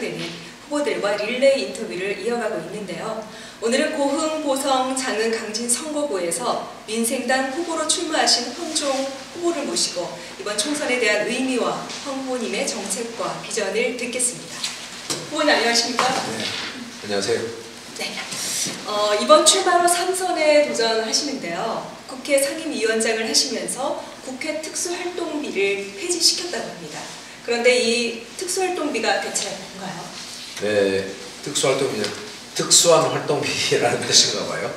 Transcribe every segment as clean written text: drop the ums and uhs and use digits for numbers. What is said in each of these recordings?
예상되는 후보들과 릴레이 인터뷰를 이어가고 있는데요. 오늘은 고흥, 보성, 장흥, 강진 선거구에서 민생당 후보로 출마하신 황종 후보를 모시고 이번 총선에 대한 의미와 황 후보님의 정책과 비전을 듣겠습니다. 후보님 안녕하십니까? 네, 안녕하세요. 네. 이번 출마로 3선에 도전하시는데요. 국회 상임위원장을 하시면서 국회 특수활동비를 폐지시켰다고 합니다. 그런데 이 특수활동비가 대체 뭔가요? 네, 특수한 활동비라는 뜻인가 봐요.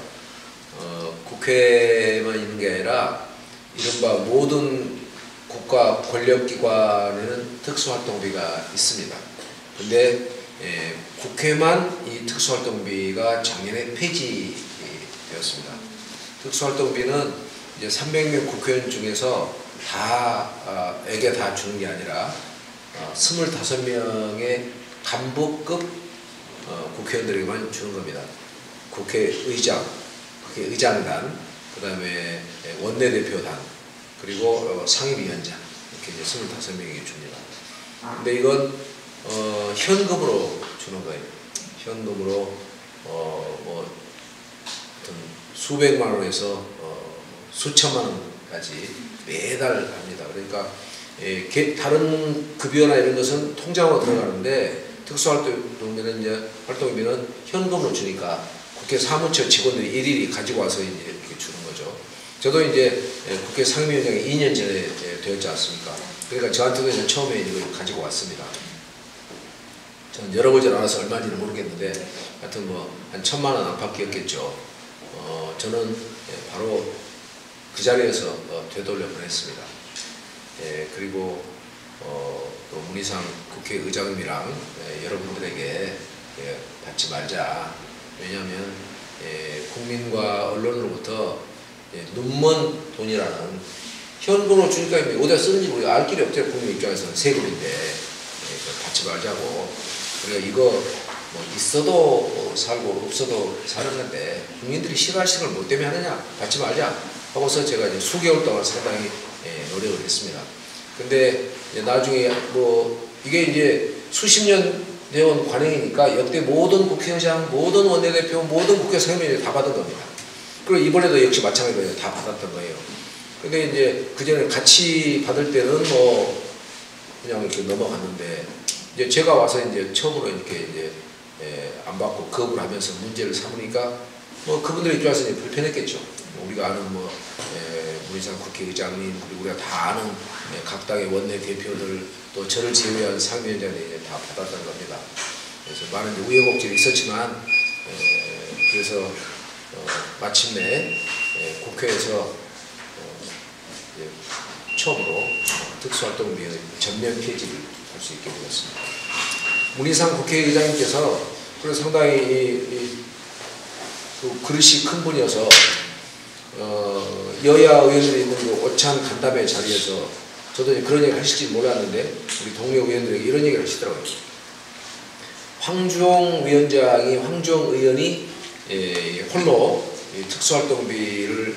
국회만 있는 게 아니라 이른바 모든 국가 권력기관에는 특수활동비가 있습니다. 근데 국회만 이 특수활동비가 작년에 폐지되었습니다. 특수활동비는 이제 300명 국회의원 중에서 에게 다 주는 게 아니라 25명의 간부급 국회의원들에게만 주는 겁니다. 국회의장, 국회의장단, 그 다음에 원내대표단, 그리고 상임위원장 이렇게 이제 25명에게 줍니다. 근데 이건 현금으로 주는 거예요. 현금으로 뭐 수백만 원에서 수천만 원까지 매달 합니다. 그러니까 다른 급여나 이런 것은 통장으로 들어가는데 특수활동비는 현금으로 주니까 국회 사무처 직원들이 일일이 가지고 와서 이제 이렇게 주는 거죠. 저도 이제 국회 상임위원장이 2년 전에 되었지 않습니까? 그러니까 저한테도 이제 처음에 이걸 가지고 왔습니다. 저는 열어보질 않아서 얼마인지는 모르겠는데 하여튼 뭐 한 1,000만 원 안팎이었겠죠. 저는 바로 그 자리에서 되돌려 보냈습니다. 그리고 또 문희상 국회의장님이랑 여러분들에게 받지 말자. 왜냐하면 국민과 언론으로부터 눈먼 돈이라는 현금으로 주니까 어디다 쓰는지 우리가 알 길이 없죠. 국민 입장에서는 세금인데 받지 말자고. 우리가 이거 뭐 있어도 살고 없어도 사는 건데 국민들이 싫어할 뭘 때문에 하느냐, 받지 말자 하고서 제가 이제 수개월 동안 상당히 노력을 했습니다. 근데 나중에 뭐 이게 이제 수십 년 되어온 관행이니까 역대 모든 국회의장, 모든 원내대표, 모든 국회 상임위원장이 다 받은 겁니다. 그리고 이번에도 역시 마찬가지로 다 받았던 거예요. 근데 이제 그 전에 같이 받을 때는 뭐 그냥 이렇게 넘어갔는데 이제 제가 와서 이제 처음으로 이렇게 이제 안 받고 거부를 하면서 문제를 삼으니까 뭐 그분들 입장에서 이제 불편했겠죠. 우리가 아는 뭐 문희상 국회의장님, 그리고 우리가 다 아는 각 당의 원내 대표들, 또 저를 제외한 상임위원장들이 다 받았던 겁니다. 그래서 많은 우여곡절이 있었지만 그래서 마침내 국회에서 처음으로 특수활동비의 전면 폐지를 할 수 있게 되었습니다. 문희상 국회의장님께서 그래서 상당히 그 그릇이 큰 분이어서 여야 의원들이 있는 그 오찬 간담회 자리에서 저도 그런 얘기를 하실지 몰랐는데 우리 동료 의원들에게 이런 얘기를 하시더라고요. 황주홍 의원이 홀로 특수활동비를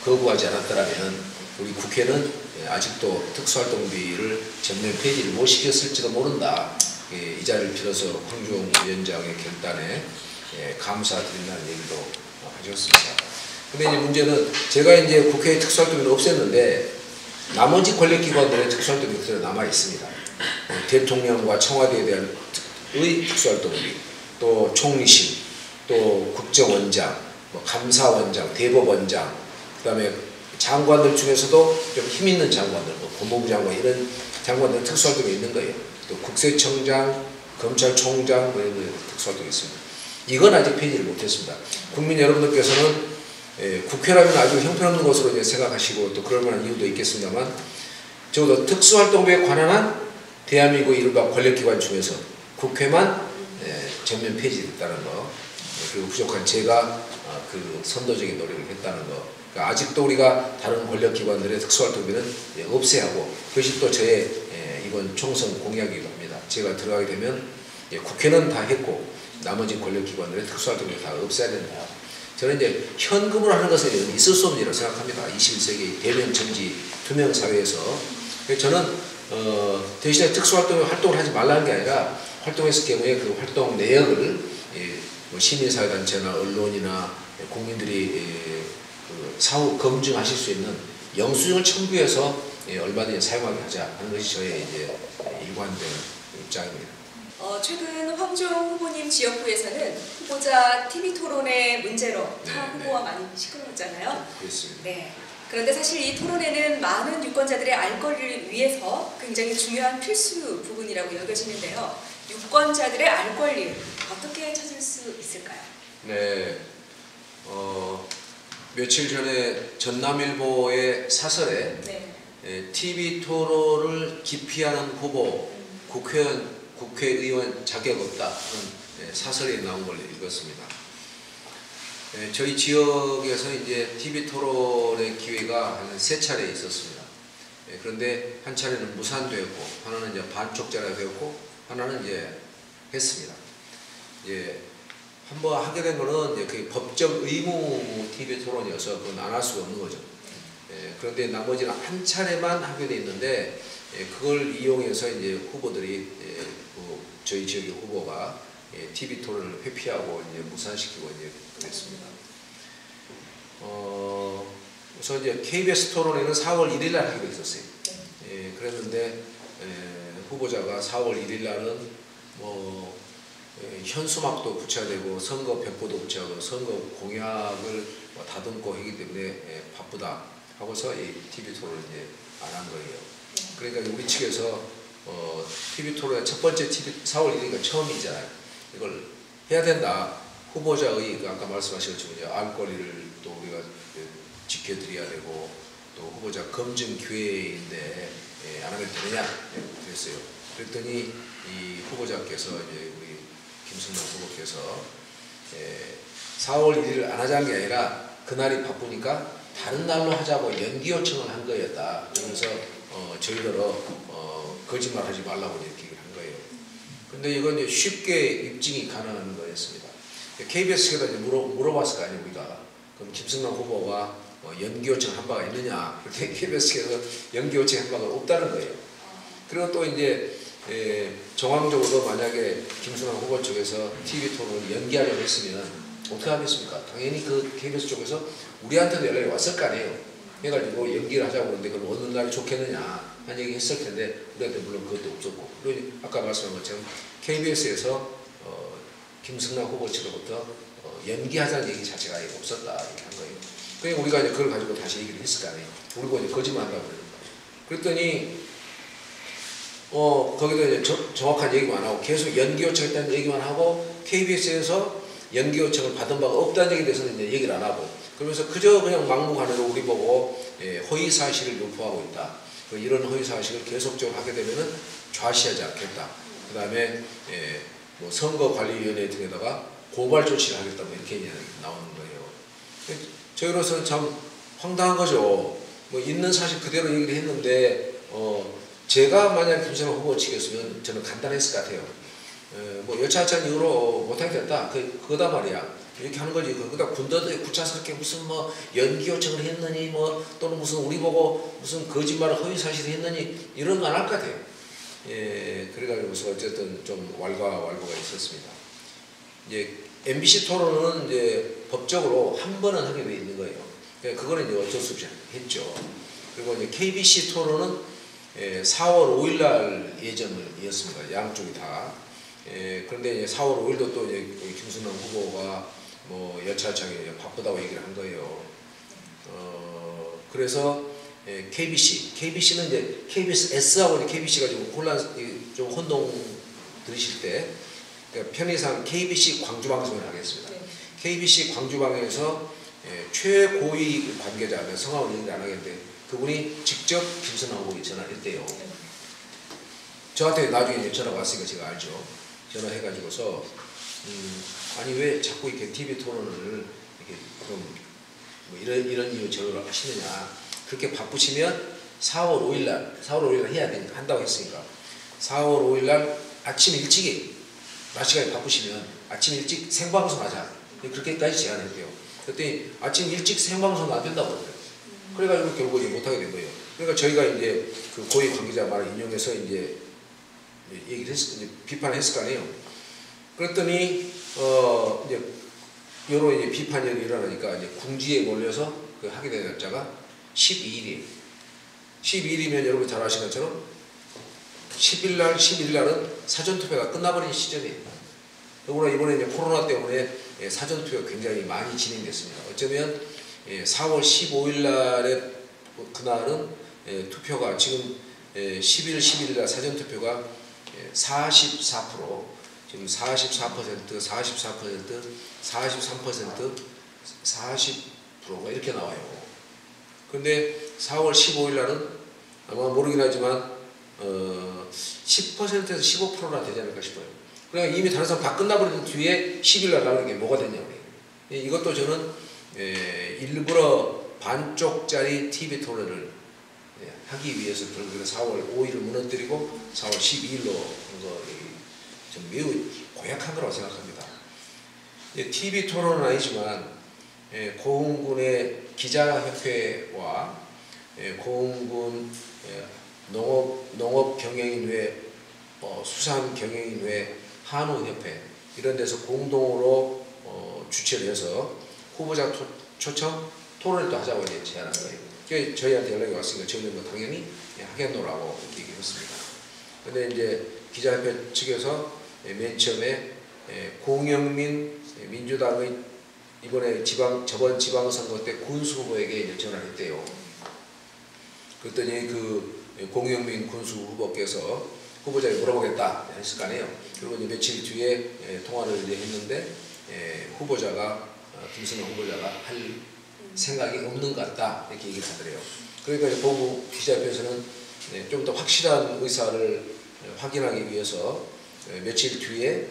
거부하지 않았더라면 우리 국회는 아직도 특수활동비를 전면 폐지를 못 시켰을지도 모른다. 이 자리를 빌어서 황주홍 위원장의 결단에 감사드린다는 얘기도 하셨습니다. 근데 이제 문제는 제가 이제 국회의 특수활동비를 없앴는데 나머지 권력기관들의 특수활동비가 남아 있습니다. 대통령과 청와대에 대한 특수활동비, 또 총리실, 또 국정원장, 뭐 감사원장, 대법원장, 그다음에 장관들 중에서도 좀 힘 있는 장관들, 뭐 법무부 장관 이런 장관들 특수활동이 있는 거예요. 또 국세청장, 검찰총장 뭐 이런 특수활동이 있습니다. 이건 아직 폐지를 못했습니다. 국민 여러분들께서는 국회라면 아주 형편없는 것으로 이제 생각하시고 또 그럴 만한 이유도 있겠습니다만 적어도 특수활동비에 관한 한 대한민국 이른바 권력기관 중에서 국회만 전면 폐지됐다는 거, 그리고 부족한 제가 그 선도적인 노력을 했다는 거. 그러니까 아직도 우리가 다른 권력기관들의 특수활동비는 없애야 하고 그것이 또 저의 이번 총선 공약이기도 합니다. 제가 들어가게 되면 국회는 다 했고 나머지 권력기관들의 특수활동비를 다 없애야 된다. 저는 이제 현금으로 하는 것은 있을 수 없는 일이라고 생각합니다. 21세기 대면정지 투명사회에서. 저는 대신에 특수활동을 하지 말라는 게 아니라 활동했을 경우에 그 활동 내역을 뭐 시민사회단체나 언론이나 국민들이 그 사후 검증하실 수 있는 영수증을 첨부해서 얼마든지 사용하게 하자 하는 것이 저의 이제 일관된 입장입니다. 최근 황종 후보님 지역구에서는 후보자 TV 토론의 문제로 타 후보와 많이 시끄러웠잖아요. 그렇습니다. 네. 그런데 사실 이 토론회는 많은 유권자들의 알 권리를 위해서 굉장히 중요한 필수 부분이라고 여겨지는데요. 유권자들의 알 권리 어떻게 찾을 수 있을까요? 네. 며칠 전에 전남일보의 사설에 TV 토론을 기피하는 후보 국회의원 자격 없다 하는 사설이 나온 걸 읽었습니다. 저희 지역에서 이제 TV 토론의 기회가 한 3차례 있었습니다. 그런데 한 차례는 무산되었고, 하나는 이제 반쪽짜리가 되었고, 하나는 이제 했습니다. 한번 하게 된 거는 이제 그 법적 의무 TV 토론이어서 그건 안 할 수가 없는 거죠. 그런데 나머지는 한 차례만 하게 돼 있는데, 그걸 이용해서 이제 후보들이 저희 지역의 후보가 TV 토론을 회피하고 이제 무산시키고 이제 그랬습니다. 우선 이제 KBS 토론회는 4월 1일 날 하기로 했었어요. 그랬는데 후보자가 4월 1일 날은 뭐 현수막도 붙여야 되고 선거 백보도 붙여야 하고 선거 공약을 다듬고 하기 때문에 바쁘다 하고서 이 TV 토론을 이제 안 한 거예요. 그러니까 우리 측에서 TV 토론의 첫 번째 4월 1일이니까 처음이잖아요. 이걸 해야 된다. 후보자의 아까 말씀하신 것처럼 알 권리를 또 우리가 지켜드려야 되고 또 후보자 검증 기회인데 안 하면 되느냐 그랬어요. 그랬더니 이 후보자께서 이제 우리 김승만 후보께서 4월 1일을 안 하자는 게 아니라 그날이 바쁘니까 다른 날로 하자고 연기 요청을 한 거였다. 그러면서 저희들로 거짓말하지 말라고 이렇게 얘기를 한 거예요. 근데 이건 이제 쉽게 입증이 가능한 거였습니다. KBS에다 이제 물어봤을 거 아니에요, 우리가. 그럼 김승만 후보가 연기 요청 한 바가 있느냐? 그때 KBS에서 연기 요청 한 바가 없다는 거예요. 그리고 또 이제 정황적으로 만약에 김승만 후보 쪽에서 TV 토론을 연기하려고 했으면 어떻게 하겠습니까? 당연히 그 KBS 쪽에서 우리한테도 연락이 왔을 거 아니에요. 해가지고 연기를 하자고 그러는데 그럼 어느 날이 좋겠느냐 한 얘기 했을 텐데 우리한테 물론 그것도 없었고 그리고 아까 말씀한 것처럼 KBS에서 김승남 후보 측으로부터 연기하자는 얘기 자체가 없었다 이렇게 한 거예요. 그러니까 우리가 이제 그걸 가지고 다시 얘기를 했을 거 아니에요. 우리가 이제 거짓말한다고 그러니까. 그랬더니 거기도 이제 정확한 얘기만 하고 계속 연기 요청했다는 얘기만 하고 KBS에서 연기 요청을 받은 바가 없다는 얘기에 대해서는 이제 얘기를 안 하고 그러면서 그저 그냥 막무가내로 우리 보고 허위 사실을 유포하고 있다. 이런 허위 사실을 계속적으로 하게 되면은 좌시하지 않겠다. 그 다음에 뭐 선거관리위원회 등에다가 고발 조치를 하겠다. 뭐 이렇게 나오는 거예요. 저희로서는 참 황당한 거죠. 뭐 있는 사실 그대로 얘기를 했는데 제가 만약 김승만 후보 측이었으면 저는 간단했을 것 같아요. 뭐 여차하차한 이유로 못하게 됐다. 그거다 말이야. 이렇게 하는 거지. 그러다 군더더기 구차스럽게 무슨 뭐 연기 요청을 했느니 뭐 또는 무슨 우리 보고 무슨 거짓말을 허위 사실을 했느니 이런 거 안 할 것 같아요. 그래가지고서 어쨌든 좀 왈가왈부가 있었습니다. 이제 MBC 토론은 이제 법적으로 한 번은 하게 돼 있는 거예요. 그거는 이제 어쩔 수 없이 했죠. 그리고 이제 KBC 토론은 4월 5일 날 예정이었습니다. 양쪽이 다. 그런데 이제 4월 5일도 또 이제 김승남 후보가 뭐 여차하게 바쁘다고 얘기를 한 거예요. 그래서 KBC는 이제 KBS S하고 이제 KBC가 좀 혼동 들으실 때 그러니까 편의상 KBC 광주방송을 하겠습니다. KBC 광주방에서 최고위 관계자, 성함을 얘기 안 하겠는데 그분이 직접 김승남 후보에 전화를 했대요. 저한테 나중에 이제 전화가 왔으니까 제가 알죠. 전화해가지고서 아니 왜 자꾸 이렇게 TV 토론을 이렇게 뭐 이런 이유 저를 하시느냐. 그렇게 바쁘시면 4월 5일날 해야 되니까 한다고 했으니까 4월 5일날 아침 일찍이 낮 시간에 바쁘시면 아침 일찍 생방송 하자. 그렇게까지 제안했대요. 그랬더니 아침 일찍 생방송 안 된다고 그래요. 그래가지고 결국 못하게 된 거예요. 그러니까 저희가 이제 그 고위 관계자 말을 인용해서 이제 얘기를 이제 비판을 했을 거 아니에요. 그랬더니 이제 여러 이제 비판이 일어나니까 이제 궁지에 몰려서 그 하게 된 날짜가 12일이에요. 12일이면 여러분 잘 아시는 것처럼 10일 날, 11일 날은 사전투표가 끝나버린 시점이에요. 더구나 이번에 이제 코로나 때문에 사전투표가 굉장히 많이 진행됐습니다. 어쩌면 4월 15일 날에 그날은 투표가 지금 10일, 11일 날 사전투표가 44%, 지금 44%, 40%가 이렇게 나와요. 근데 4월 15일 날은 아마 모르긴 하지만 10%에서 15%나 되지 않을까 싶어요. 그러니까 이미 다른 사람 다 끝나버린 뒤에 10일 날 나오는 게 뭐가 됐냐고. 이것도 저는 일부러 반쪽짜리 TV 토론을 하기 위해서 그래서 4월 5일을 무너뜨리고 4월 12일로 좀 매우 고약한 거라고 생각합니다. TV 토론은 아니지만 고흥군의 기자협회와 고흥군 농업경영인회, 수산경영인회, 한우협회 이런 데서 공동으로 주최를 해서 후보자 초청 토론을 또 하자고 이제 제안한 거예요. 그래서 저희한테 연락이 왔으니까 저희는 뭐 당연히 하겠노라고 이렇게 얘기했습니다. 근데 이제 기자협회 측에서 맨 처음에 공영민 민주당의 이번에 저번 지방선거 때 군수 후보에게 이제 전화를 했대요. 그랬더니 그 공영민 군수 후보께서 후보자에게 물어보겠다 했을 거 아니에요. 그리고 이제 며칠 뒤에 통화를 이제 했는데 후보자가 김승남 후보자가 할 생각이 없는 것 같다 이렇게 얘기를 하더래요. 그러니까 이제 보고 기자협회에서는 좀 더 확실한 의사를 확인하기 위해서 며칠 뒤에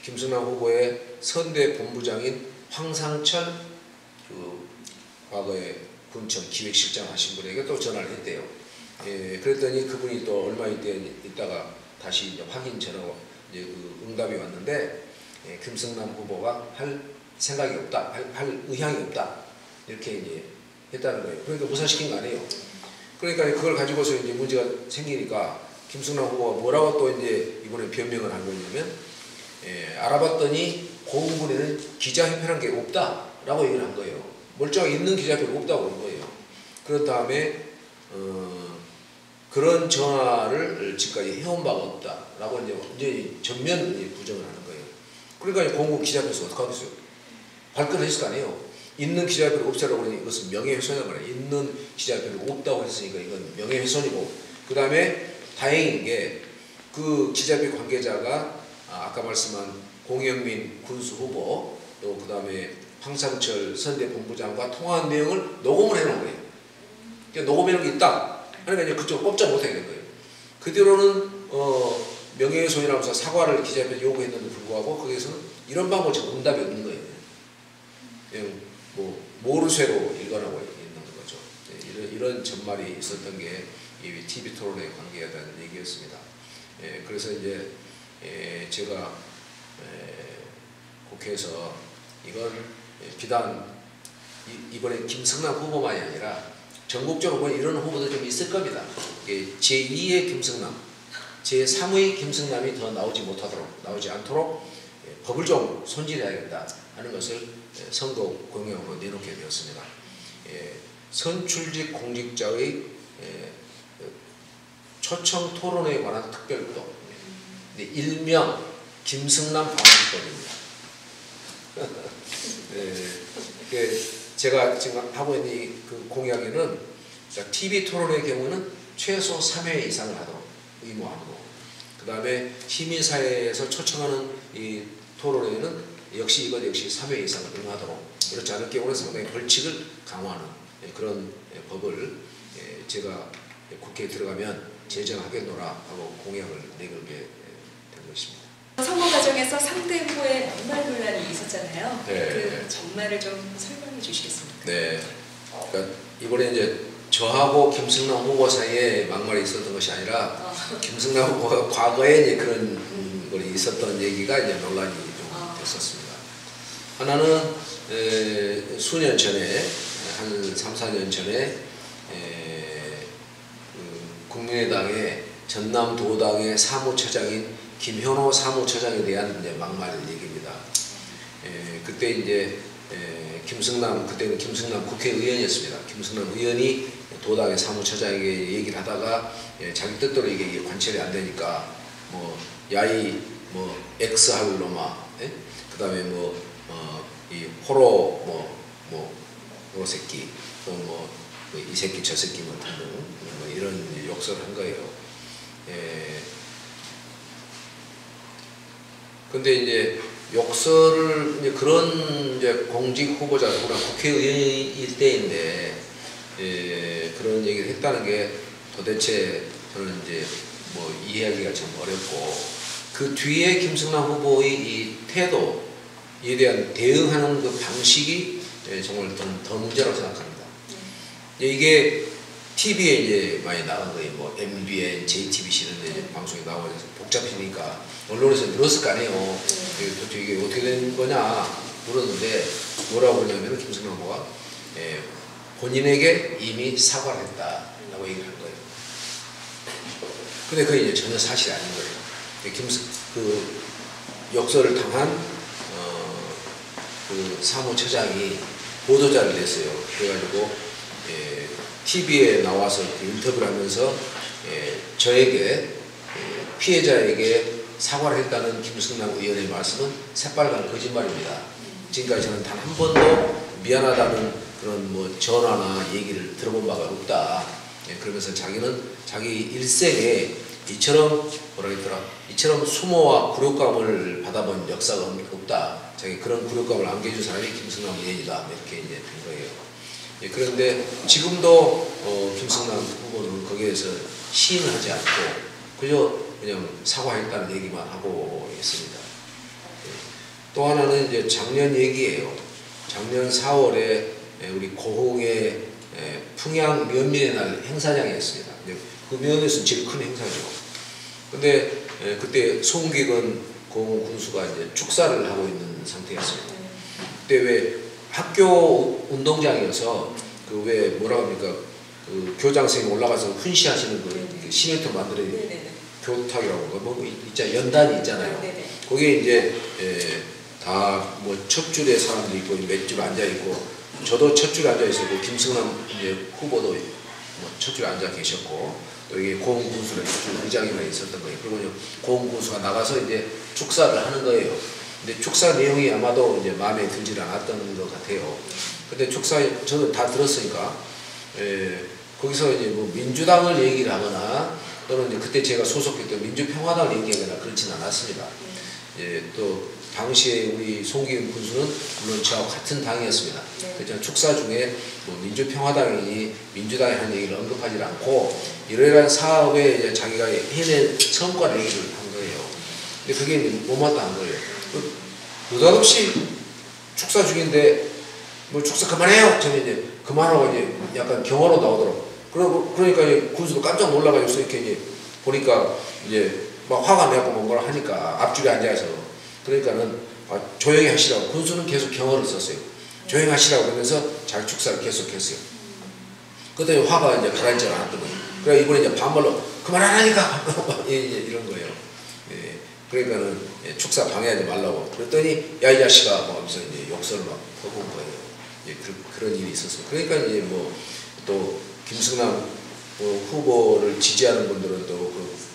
김승남 후보의 선대 본부장인 황상철 그 과거에 군청 기획실장 하신 분에게 또 전화를 했대요. 그랬더니 그분이 또 얼마 있다가 다시 이제 확인 전화로 이제 그 응답이 왔는데 김승남 후보가 할 생각이 없다, 할 의향이 없다 이렇게 이제 했다는 거예요. 그러니까 무산시킨 거 아니에요. 그러니까 그걸 가지고서 이제 문제가 생기니까 김승남 후보가 뭐라고 또 이제 이번에 변명을 한 거냐면 알아봤더니 고흥군에는 기자협회라는 게 없다라고 얘기를 한 거예요. 멀쩡하게 있는 기자협회가 없다고 한 거예요. 그런 다음에 그런 전화를 지금까지 해온 바가 없다라고 이제 전면 부정을 하는 거예요. 그러니까 공군 기자협회에서 어떡하겠어요? 발끈을 했을 거 아니에요. 있는 기자협회를 없애라고 그러니 이것은 명예훼손이라고 그래요. 있는 기자협회를 없다고 했으니까 이건 명예훼손이고, 그 다음에 다행인 게 그 기자협회 관계자가 아까 말씀한 공영민 군수 후보 또 그 다음에 황상철 선대 본부장과 통화한 내용을 녹음을 해놓은 거예요. 그러니까 녹음해놓은 게 있다. 그러니까 이제 그쪽을 꼼짝 못하게 된 거예요. 그대로는 명예훼손이라면서 사과를 기자협회에 요구했는데도 불구하고 거기에서는 이런 방법을 지금 응답이 없는 거예요. 그냥 뭐 모르쇠로 일관하고 있는 거죠. 이런 전말이 있었던 게 이 TV 토론의 관계에 대한 얘기였습니다. 그래서 이제 제가 국회에서 이건 비단 이번에 김승남 후보만이 아니라 전국적으로 보면 이런 후보도 좀 있을 겁니다. 제2의 김승남, 제3의 김승남이 더 나오지 않도록 법을 좀 손질해야겠다 하는 것을 선거 공약으로 내놓게 되었습니다. 선출직 공직자의 초청 토론에 관한 특별구도, 일명 김승남 방지법입니다. 제가 지금 하고 있는 그 공약에는 TV 토론의 경우는 최소 3회 이상을 하도록 의무하고, 그 다음에 시민사회에서 초청하는 이 토론회는 역시 3회 이상을 응하도록, 그렇지 않을 경우는 상당히 벌칙을 강화하는 그런 법을 제가 국회에 들어가면 제정하겠노라 하고 공약을 내걸게 된 것입니다. 선거 과정에서 상대 후보의 막말 논란이 있었잖아요. 네. 그 전말을 좀 설명해 주시겠습니까? 네. 그러니까 이번에 이제 저하고 김승남 후보 사이에 막말이 있었던 것이 아니라 김승남 후보가 과거에 이제 그런 것이 있었던 얘기가 이제 논란이 좀 됐었습니다. 하나는 수년 전에 한 3, 4년 전에 국민의당에 전남도당의 사무처장인 김현호 사무처장에 대한 이제 막말 얘기입니다. 그때 이제 그때는 김승남 국회의원이었습니다. 김승남 의원이 도당의 사무처장에게 얘기를 하다가 자기 뜻대로 이게 관철이 안 되니까 뭐 야이 뭐 X 할 놈아, 그다음에 이 호로 요 새끼 또 이 새끼 저 새끼 뭐 이런 욕설을 한 거예요. 근데 이제 욕설을 이제 그런 이제 공직 후보자 누구나 국회의원일 때인데 그런 얘기를 했다는 게 도대체 저는 이제 뭐 이해하기가 좀 어렵고 그 뒤에 김승남 후보의 이 태도에 대한 대응하는 그 방식이 정말 더 문제라고 생각합니다. 이게 TV에 이제 많이 나간 거예요. 뭐 MBN, JTBC 이런 데 방송에 나와서 복잡해지니까 언론에서 물었을 거 아니에요. 도대체 이게 어떻게 된 거냐 물었는데 뭐라고 그러냐면 김승남 후보가 본인에게 이미 사과를 했다라고 얘기를 한 거예요. 근데 그게 이제 전혀 사실이 아닌 거예요. 그 역설을 당한 그 사무처장이 보도자를 냈어요. 그래가지고 TV에 나와서 인터뷰를 하면서 저에게 피해자에게 사과를 했다는 김승남 의원의 말씀은 새빨간 거짓말입니다. 지금까지 저는 단 한 번도 미안하다는 그런 뭐 전화나 얘기를 들어본 바가 없다. 그러면서 자기는 자기 일생에 이처럼 이처럼 수모와 굴욕감을 받아본 역사가 없다. 자기 그런 굴욕감을 안겨준 사람이 김승남 의원이다. 이렇게 이제 된 거예요. 그런데 지금도 김승남 후보는 거기에서 시인을 하지 않고 그냥 사과했다는 얘기만 하고 있습니다. 또 하나는 이제 작년 얘기예요. 작년 4월에 우리 고흥의 풍양 면민의 날 행사장이었습니다. 그 면에서는 제일 큰 행사죠. 근데 그때 송기근 고흥 군수가 이제 축사를 하고 있는 상태였습니다. 그때 왜 학교 운동장이어서 그 왜 뭐라고 합니까? 그 교장 선생님 올라가서 훈시하시는 그 시멘트 만들어야 교탁이라고 뭐 있잖아요. 연단이 있잖아요. 거기에 이제 다 뭐 첫 줄에 사람도 있고 몇 줄 앉아 있고 저도 첫 줄에 앉아 있었고 김승남 이제 후보도 뭐 첫 줄에 앉아 계셨고 또 이게 고흥 군수는 의장이만 있었던 거예요. 그리고 고흥 군수가 나가서 이제 축사를 하는 거예요. 근데 축사 내용이 아마도 이제 마음에 들지 않았던 것 같아요. 근데 축사 저는 다 들었으니까 거기서 이제 뭐 민주당을 얘기를 하거나 또는 이제 그때 제가 소속했던 민주평화당을 얘기하거나 그렇진 않았습니다. 또 당시에 우리 송기근 군수는 물론 저와 같은 당이었습니다. 그렇지만 축사 중에 뭐 민주평화당이니 민주당이 하는 얘기를 언급하지 않고 이러이러한 사업에 이제 자기가 해낸 성과를 얘기를 한 거예요. 근데 그게 못마땅한 거예요. 느닷없이 축사 중인데 뭐 축사 그만해요. 저는 이제 그만하고 이제 약간 경화로 나오더라고. 그러니까 이제 군수도 깜짝 놀라가지고 이렇게 이제 보니까 이제 막 화가 나고 뭐라 하니까 앞줄에 앉아서 그러니까는 조용히 하시라고 군수는 계속 경어를 썼어요. 조용히 하시라고 그러면서 자기 축사를 계속했어요. 그랬더니 화가 이제 가라앉지 않았던 거예요. 그래 이번에 이제 반말로 그만 안 하니까 이제 이런 거예요. 그러니까는 축사 방해하지 말라고 그랬더니 야 이 자식아 뭐 하면서 이제 욕설을 막 퍼부은 거예요. 그런 일이 있었어요. 그러니까 이제 뭐 또 김승남 후보를 지지하는 분들은 또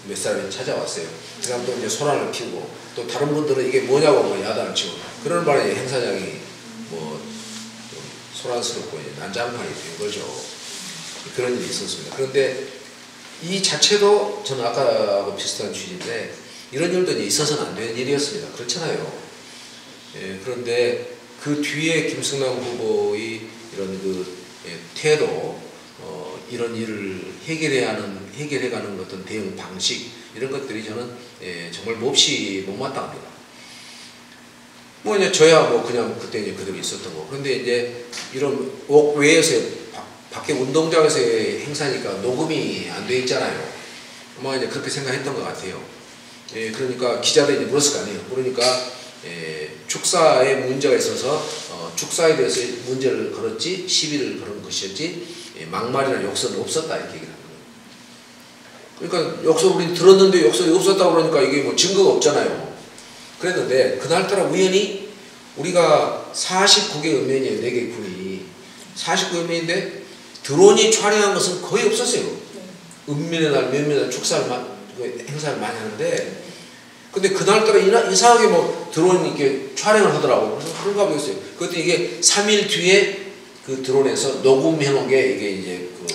몇 사람이 찾아왔어요. 그 사람 또 이제 소란을 피우고 또 다른 분들은 이게 뭐냐고 뭐 야단을 치고 그런 바람에 행사장이 뭐 좀 소란스럽고 이제 난장판이 된 거죠. 그런 일이 있었습니다. 그런데 이 자체도 저는 아까하고 비슷한 취지인데 이런 일도 이제 있어서는 안 되는 일이었습니다. 그렇잖아요. 그런데 그 뒤에 김승남 후보의 이런 그 태도, 이런 일을 해결해가는 어떤 대응 방식 이런 것들이 저는 정말 몹시 못마땅합니다. 뭐 이제 저야 뭐 그냥 그때 이제 그대로 있었던 거. 그런데 이제 이런 외에서 밖에 운동장에서의 행사니까 녹음이 안 돼 있잖아요. 아마 이제 그렇게 생각했던 것 같아요. 그러니까 기자들이 이제 물었을 거 아니에요. 그러니까 축사에 문제가 있어서 축사에 대해서 문제를 걸었지 시비를 걸은 것이었지 막말이나 욕설은 없었다 이렇게 얘기를 하는 거예요. 그러니까 역사 우리 들었는데 역사에 없었다고 그러니까 이게 뭐 증거가 없잖아요. 그랬는데 그날따라 우연히 우리가 49개 읍면이에요. 4개 군이 49개 읍면인데 드론이 촬영한 것은 거의 없었어요. 읍면의 날, 면면의 날 축사를 행사를 많이 하는데, 근데 그날따라 이상하게 뭐 드론 이렇게 촬영을 하더라고. 그래서 그런가 보겠어요. 그것도 이게 3일 뒤에 그 드론에서 녹음해 놓은 게 이게 이제 그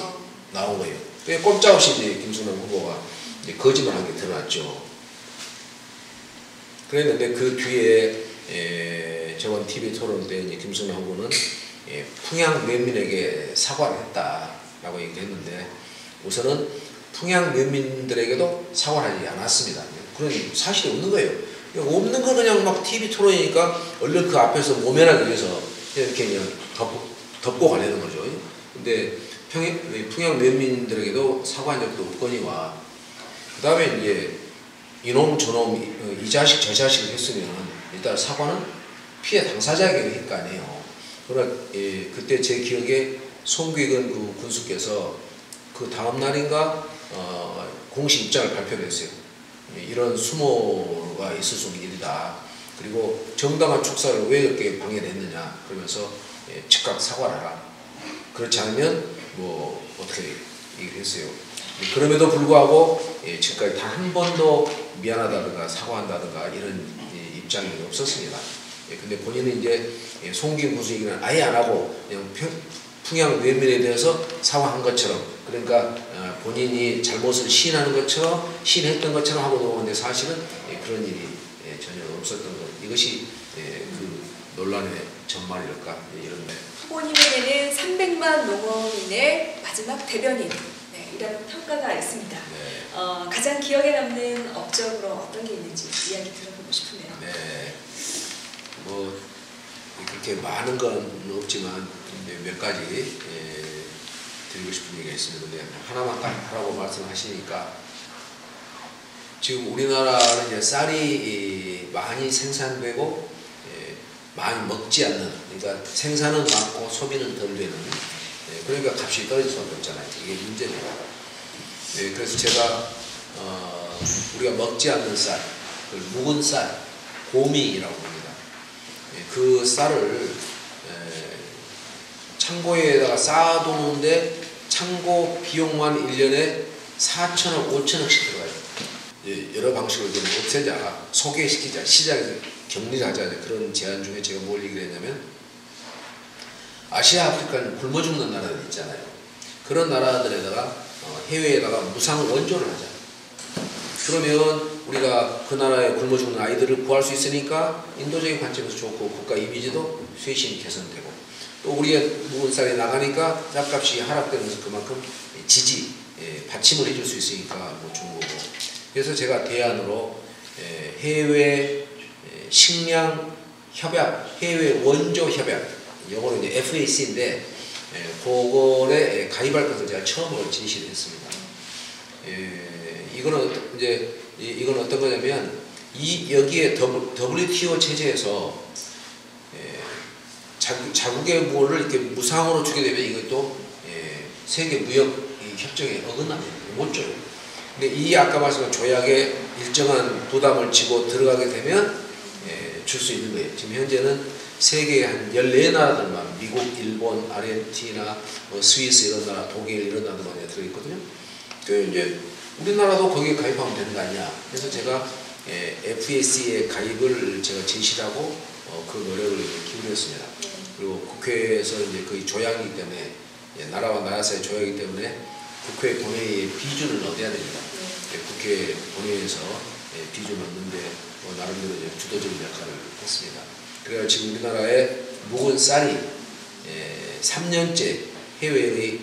나온 거예요. 꼼짝없이 이제 김순남 후보가 이제 거짓말한 게 드러났죠. 그랬는데 그 뒤에 저번 TV 토론 때 이제 김순남 후보는 풍양 면민에게 사과를 했다라고 얘기했는데, 우선은 풍양 면민들에게도 사과를 하지 않았습니다. 그런 사실이 없는 거예요. 없는 거 그냥 막 TV 토론이니까 얼른 그 앞에서 모면하기 위해서 이렇게 그냥 덮고 가려는 거죠. 근데 풍양 면민들에게도 사과한 적도 없거니와, 그 다음에 이제 이놈 저놈 이 자식 저 자식을 했으면 일단 사과는 피해 당사자에게 할 거 아니에요. 그러나 그때 제 기억에 송규익은 그 군수께서 그 다음 날인가 공식 입장을 발표를 했어요. 이런 수모가 있을 수 있는 일이다. 그리고 정당한 축사를 왜 이렇게 방해를 했느냐 그러면서 즉각 사과를 하라. 그렇지 않으면 뭐 어떻게 얘기를 했어요. 그럼에도 불구하고 지금까지 단 한 번도 미안하다든가 사과한다든가 이런 입장이 없었습니다. 근데 본인은 이제 송기인 군수 얘기는 아예 안 하고 그냥 풍양 면면에 대해서 사과한 것처럼, 그러니까 본인이 잘못을 시인하는 것처럼 시인했던 것처럼 하고 넘어갔는데 사실은 그런 일이 전혀 없었던 것, 이것이 그 논란의 전말일까 이런. 후보님에게는 300만 농어민의 마지막 대변인 이라는 평가가 있습니다. 네. 가장 기억에 남는 업적으로 어떤 게 있는지 이야기 들어보고 싶은데요. 네. 뭐 그렇게 많은 건 없지만 몇 가지 드리고 싶은 얘기가 있습니다. 근데 하나만 딱 하라고 말씀하시니까, 지금 우리나라는 이제 쌀이 많이 생산되고 많이 먹지 않는, 그러니까 생산은 많고 소비는 덜 되는, 그러니까 값이 떨어질 수밖에 없잖아요. 이게 문제입니다. 그래서 제가 우리가 먹지 않는 쌀, 묵은 쌀, 고미라고 합니다. 그 쌀을 창고에다가 쌓아두는데 창고 비용만 1년에 4천억, 5천억씩 들어가요. 여러 방식으로 좀 없애자, 소개시키자, 시장에서 격리를 하자, 그런 제안 중에 제가 뭘 얘기를 했냐면, 아시아, 아프리카는 굶어 죽는 나라들 있잖아요. 그런 나라들에다가 해외에다가 무상 원조를 하자. 그러면 우리가 그 나라에 굶어 죽는 아이들을 구할 수 있으니까 인도적인 관점에서 좋고 국가 이미지도 쇄신 개선되고, 또 우리의 묵은 쌀이 나가니까 쌀값이 하락되면서 그만큼 지지, 받침을 해줄 수 있으니까 뭐 좋은 거고. 그래서 제가 대안으로 해외 식량 협약, 해외 원조 협약, 영어로 이제 FAC인데 그거에 가입할 것을 제가 처음으로 제시를 했습니다. 이건 어떤 거냐면, 여기에 WTO 체제에서 자국의 무언을 이렇게 무상으로 주게 되면 이것도 세계 무역 협정에 어긋납니다. 못 줘요. 근데 이 아까 말씀한 조약에 일정한 부담을 지고 들어가게 되면 줄 수 있는 거예요. 지금 현재는 세계 한 14나라들만, 미국, 일본, 아르헨티나, 스위스 이런 나라, 독일 이런 나라들만 들어있거든요. 그 이제 우리나라도 거기에 가입하면 되는 거 아니냐. 그래서 제가 FAC에 가입을 제가 제시하고 그 노력을 기울였습니다. 그리고 국회에서 이제 거의 조약이기 때문에, 나라와 나라 사이 조약이기 때문에 국회 본회의에 비준을 얻어야 됩니다. 국회 본회의에서 비준을 얻는데 나름대로 이제 주도적인 역할을 했습니다. 그래서 지금 우리나라의 묵은 쌀이 3년째 해외의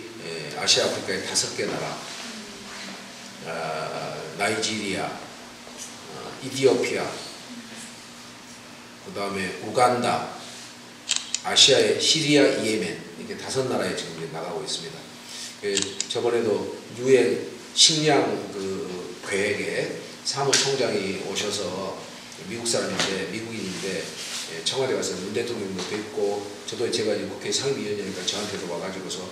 아시아, 아프리카의 5개 나라, 나이지리아, 이디오피아, 그 다음에 우간다, 아시아의 시리아, 이예멘, 이렇게 5나라에 지금 나가고 있습니다. 저번에도 유엔 식량 그 계획에 사무총장이 오셔서 미국 사람인데, 미국인인데 청와대 가서 문 대통령도 뵙고, 저도 제가 이제 국회 상임위원이니까 저한테도 와가지고서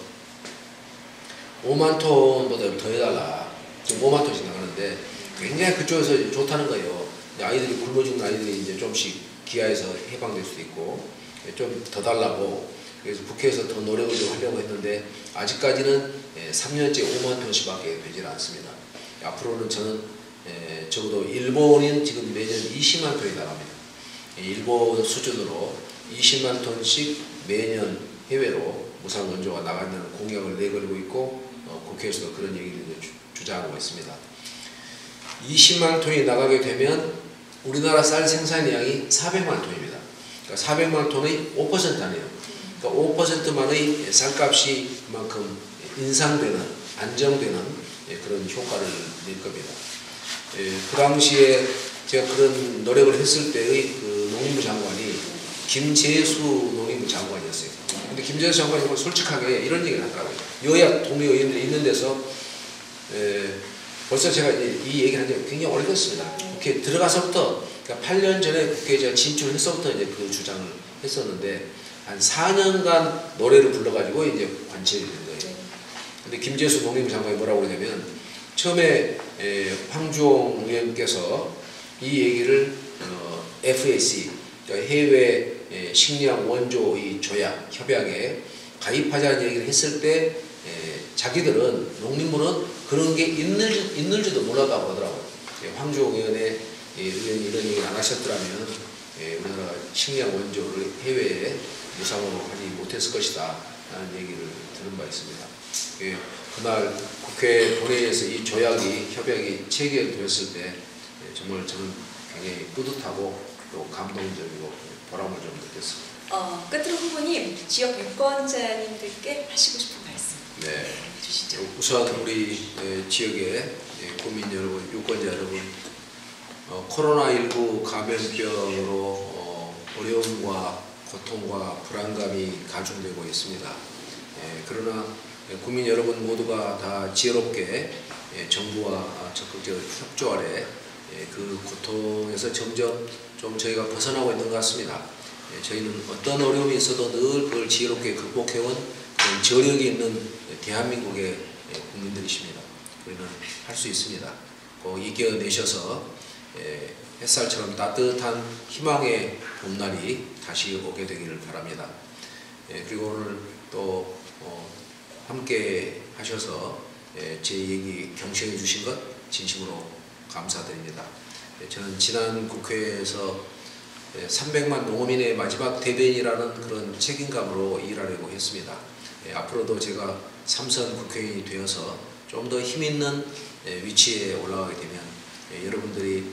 5만 톤보다 더 해달라. 지금 5만 톤씩 나가는데 굉장히 그쪽에서 좋다는 거예요. 아이들이 굶어 죽는 아이들이 이제 좀씩 기아에서 해방될 수도 있고 좀 더 달라고 그래서 국회에서 더 노력을 좀 하려고 했는데 아직까지는 3년째 5만 톤씩밖에 되질 않습니다. 앞으로는 저는 적어도 일본인 지금 매년 20만 톤이 나갑니다. 일본 수준으로 20만 톤씩 매년 해외로 무상 원조가 나간다는 공약을 내걸고 있고 국회에서도 그런 얘기를 주장하고 있습니다. 20만 톤이 나가게 되면 우리나라 쌀 생산량이 400만 톤입니다. 그러니까 400만 톤의 5% 아니에요. 그러니까 5%만의 쌀값이 그만큼 인상되는, 안정되는 그런 효과를 낼 겁니다. 그 당시에 제가 그런 노력을 했을 때의 그 농림부 장관이 김재수 농림부 장관이었어요. 근데 김재수 장관이 솔직하게 이런 얘기를 하더라고요. 여야 동의의원들이 있는 데서 벌써 제가 이 얘기를 한 지 굉장히 오래됐습니다. 국회에 들어가서부터, 그러니까 8년 전에 국회에 제가 진출해서부터 이제 그 주장을 했었는데, 한 4년간 노래를 불러가지고 이제 관철이 된 거예요. 근데 김재수 농림부 장관이 뭐라고 그러냐면, 처음에 황주홍 의원께서 이 얘기를 FAC, 해외 식량 원조 이 조약, 협약에 가입하자는 얘기를 했을 때 자기들은 농림부는 그런 게 있는지도 몰랐다고 하더라고요. 황주홍 의원이 이런 얘기를 안 하셨더라면 우리나라 식량 원조를 해외에 무상으로 하지 못했을 것이다 라는 얘기를 들은 바 있습니다. 그날 국회 본회의에서 이 조약이, 협약이 체결되었을 때 정말 저는 굉장히 뿌듯하고 또 감동적이고 보람을 좀 느꼈습니다. 끝으로 후보님, 지역 유권자님들께 하시고 싶은 말씀 주시죠. 우선 우리 지역의 국민 여러분, 유권자 여러분, 코로나19 감염병으로 어려움과 고통과 불안감이 가중되고 있습니다. 그러나 국민 여러분 모두가 다 지혜롭게 정부와 적극적으로 협조 아래 그 고통에서 점점 좀 저희가 벗어나고 있는 것 같습니다. 저희는 어떤 어려움이 있어도 늘 그걸 지혜롭게 극복해온 그런 저력이 있는 대한민국의 국민들이십니다. 우리는 할 수 있습니다. 꼭 이겨내셔서 햇살처럼 따뜻한 희망의 봄날이 다시 오게 되기를 바랍니다. 그리고 오늘 또 함께 하셔서 제 얘기 경청해 주신 것 진심으로 감사드립니다. 저는 지난 국회에서 300만 농어민의 마지막 대변이라는 그런 책임감으로 일하려고 했습니다. 앞으로도 제가 3선 국회의원이 되어서 좀 더 힘있는 위치에 올라가게 되면 여러분들이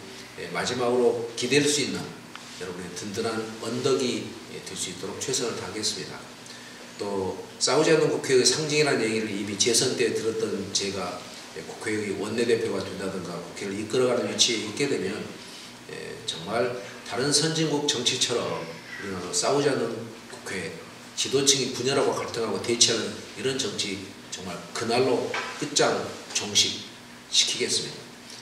마지막으로 기댈 수 있는 여러분의 든든한 언덕이 될 수 있도록 최선을 다하겠습니다. 또 싸우지 않는 국회의 상징이라는 얘기를 이미 재선 때 들었던 제가 국회의 원내대표가 된다든가 국회를 이끌어가는 위치에 있게 되면 정말 다른 선진국 정치처럼 우리나라 싸우지 않는 국회, 지도층이 분열하고 갈등하고 대치하는 이런 정치 정말 그날로 끝장 종식시키겠습니다.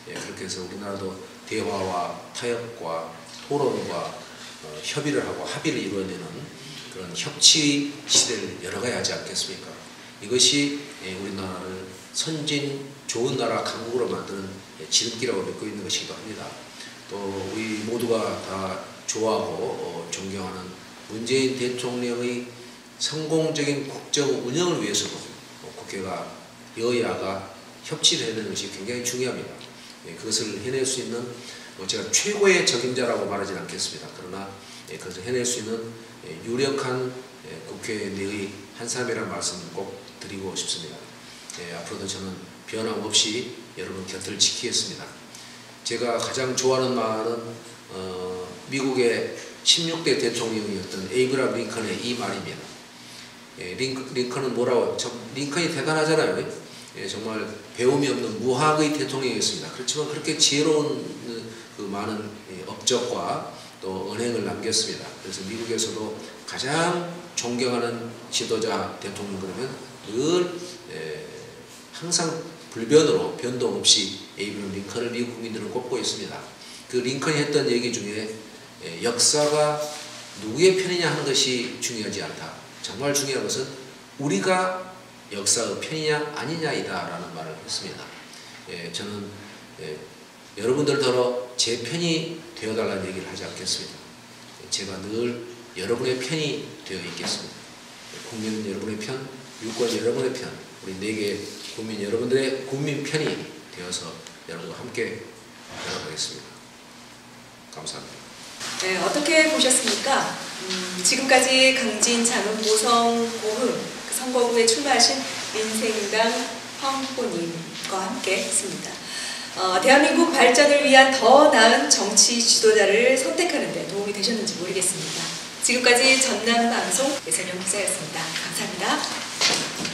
그렇게 해서 우리나라도 대화와 타협과 토론과 협의를 하고 합의를 이루어내는 그런 협치 시대를 열어가야 하지 않겠습니까? 이것이 우리나라를 선진 좋은 나라 강국으로 만드는 지름길이라고 믿고 있는 것이기도 합니다. 또 우리 모두가 다 좋아하고 존경하는 문재인 대통령의 성공적인 국정 운영을 위해서도 국회가 여야가 협치를 해내는 것이 굉장히 중요합니다. 그것을 해낼 수 있는 제가 최고의 적임자라고 말하지는 않겠습니다. 그러나 그것을 해낼 수 있는 유력한 국회 내의 한 사람이라는 말씀을 꼭 드리고 싶습니다. 앞으로도 저는 변함없이 여러분 곁을 지키겠습니다. 제가 가장 좋아하는 말은 미국의 16대 대통령이었던 에이브라함 링컨의 이 말입니다. 링컨은 뭐라고, 링컨이 대단하잖아요. 정말 배움이 없는 무학의 대통령이었습니다. 그렇지만 그렇게 지혜로운 그 많은 업적과 또 은행을 남겼습니다. 그래서 미국에서도 가장 존경하는 지도자 대통령 그러면 늘 항상 불변으로 변동 없이 에이브라함 링컨을 미국 국민들은 꼽고 있습니다. 그 링컨이 했던 얘기 중에 역사가 누구의 편이냐 하는 것이 중요하지 않다. 정말 중요한 것은 우리가 역사의 편이냐 아니냐이다 라는 말을 했습니다. 저는 여러분들더러 제 편이 되어달라는 얘기를 하지 않겠습니다. 제가 늘 여러분의 편이 되어 있겠습니다. 국민 여러분의 편, 유권 여러분의 편, 우리 4개 국민 여러분들의 국민 편이 되어서 여러분과 함께 나아가겠습니다. 감사합니다. 네, 어떻게 보셨습니까? 지금까지 강진, 장흥, 보성, 고흥 선거구에 출마하신 민생당 황 후보님과 함께 했습니다. 대한민국 발전을 위한 더 나은 정치 지도자를 선택하는 데 도움이 되셨는지 모르겠습니다. 지금까지 전남방송 예선영 기자였습니다. 감사합니다.